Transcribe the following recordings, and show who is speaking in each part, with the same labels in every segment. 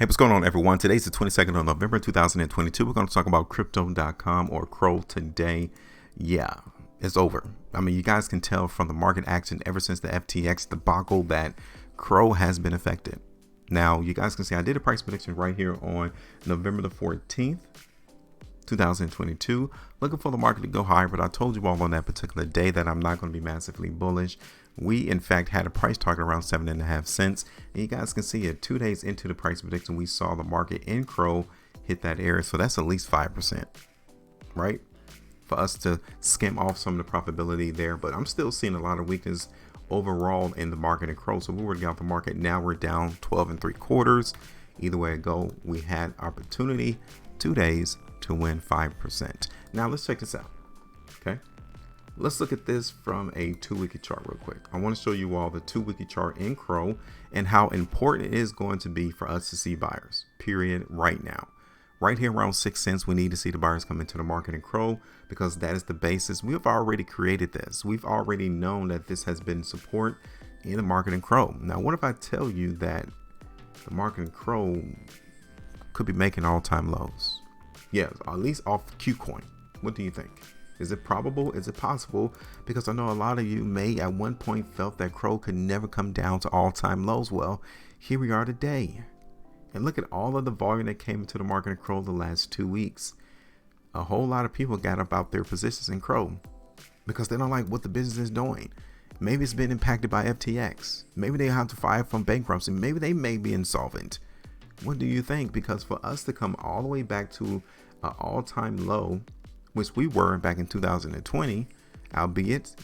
Speaker 1: Hey, what's going on, everyone? Today's the 22nd of November, 2022. We're going to talk about crypto.com or CRO today. Yeah, it's over. I mean, you guys can tell from the market action ever since the FTX debacle that CRO has been affected. Now, you guys can see I did a price prediction right here on November the 14th, 2022, looking for the market to go higher, but I told you all on that particular day that I'm not going to be massively bullish. We in fact had a price target around 7.5 cents, and you guys can see it 2 days into the price prediction, we saw the market in CRO hit that area. So that's at least 5%, right? For us to skim off some of the profitability there, but I'm still seeing a lot of weakness overall in the market in CRO. So we were down the market. Now we're down 12.75. Either way it go, we had opportunity 2 days to win 5%. Now let's check this out. Okay, let's look at this from a 2-weekly chart real quick. I want to show you all the 2-weekly chart in CRO and how important it is going to be for us to see buyers, period, right now. Right here around 6 cents, we need to see the buyers come into the market in CRO because that is the basis. We have already created this. We've already known that this has been support in the market in CRO. Now, what if I tell you that the market in CRO could be making all-time lows? Yeah, at least off Qcoin. What do you think? Is it probable? Is it possible? Because I know a lot of you may at one point felt that CRO could never come down to all-time lows. Well, here we are today. And look at all of the volume that came into the market in CRO the last 2 weeks. A whole lot of people got about their positions in CRO because they don't like what the business is doing. Maybe it's been impacted by FTX. Maybe they have to file from bankruptcy. Maybe they may be insolvent. What do you think? Because for us to come all the way back to an all-time low, which we were back in 2020, albeit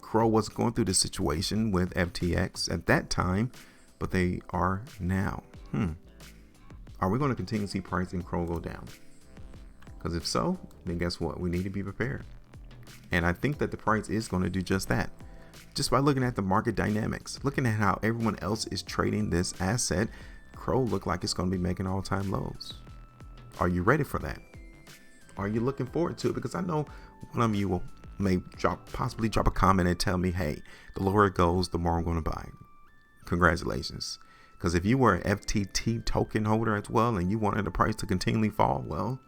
Speaker 1: CRO was going through the situation with FTX at that time, but they are now. Are we going to continue to see price in CRO go down? Because if so, then guess what? We need to be prepared. And I think that the price is going to do just that. Just by looking at the market dynamics, looking at how everyone else is trading this asset, CRO look like it's going to be making all-time lows. Are you ready for that? Are you looking forward to it? Because I know one of you may possibly drop a comment and tell me, hey, the lower it goes, the more I'm going to buy. Congratulations. Because if you were an FTT token holder as well and you wanted the price to continually fall, well,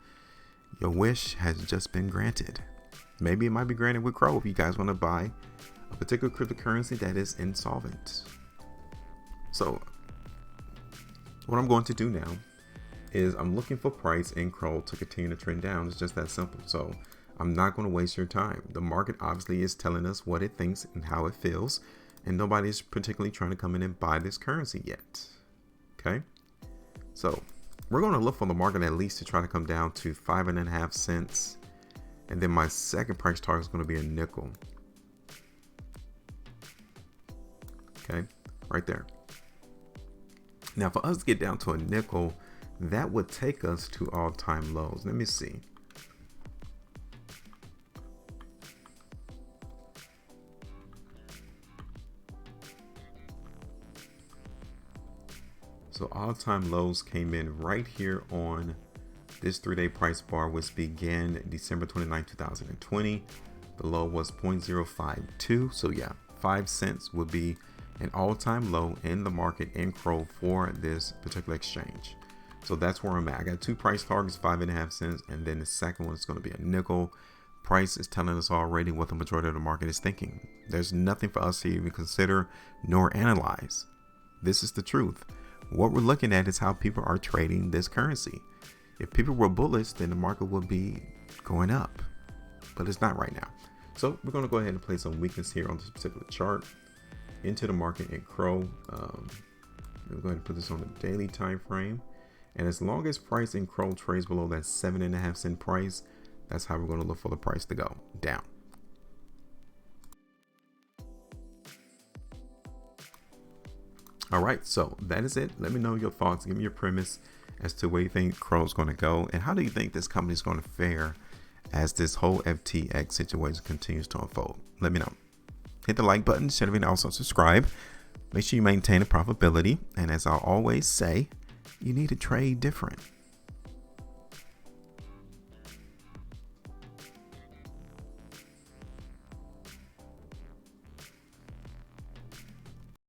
Speaker 1: your wish has just been granted. Maybe it might be granted with CRO if you guys want to buy a particular cryptocurrency that is insolvent. So what I'm going to do now is I'm looking for price in CRO to continue to trend down. It's just that simple. So I'm not going to waste your time. The market obviously is telling us what it thinks and how it feels, and nobody's particularly trying to come in and buy this currency yet. Okay, so we're going to look for the market at least to try to come down to 5.5 cents, and then my second price target is going to be a nickel. Okay, right there. Now for us to get down to a nickel, that would take us to all-time lows. Let me see. So all-time lows came in right here on this 3-day price bar, which began December 29, 2020. The low was 0.052. So yeah, 5 cents would be an all-time low in the market in CRO for this particular exchange. So that's where I'm at. I got 2 price targets, 5.5 cents, and then the second one is going to be a nickel. Price is telling us already what the majority of the market is thinking. There's nothing for us to even consider nor analyze. This is the truth. What we're looking at is how people are trading this currency. If people were bullish, then the market would be going up, but it's not right now. So we're going to go ahead and place some weakness here on this particular chart into the market in CRO. We're going to put this on the daily time frame. And as long as price in CRO trades below that 7.5 cent price, that's how we're going to look for the price to go down. All right, so that is it. Let me know your thoughts. Give me your premise as to where you think CRO is going to go, and how do you think this company is going to fare as this whole FTX situation continues to unfold. Let me know. Hit the like button, share the video, also subscribe. Make sure you maintain a profitability, and as I always say, you need to trade different.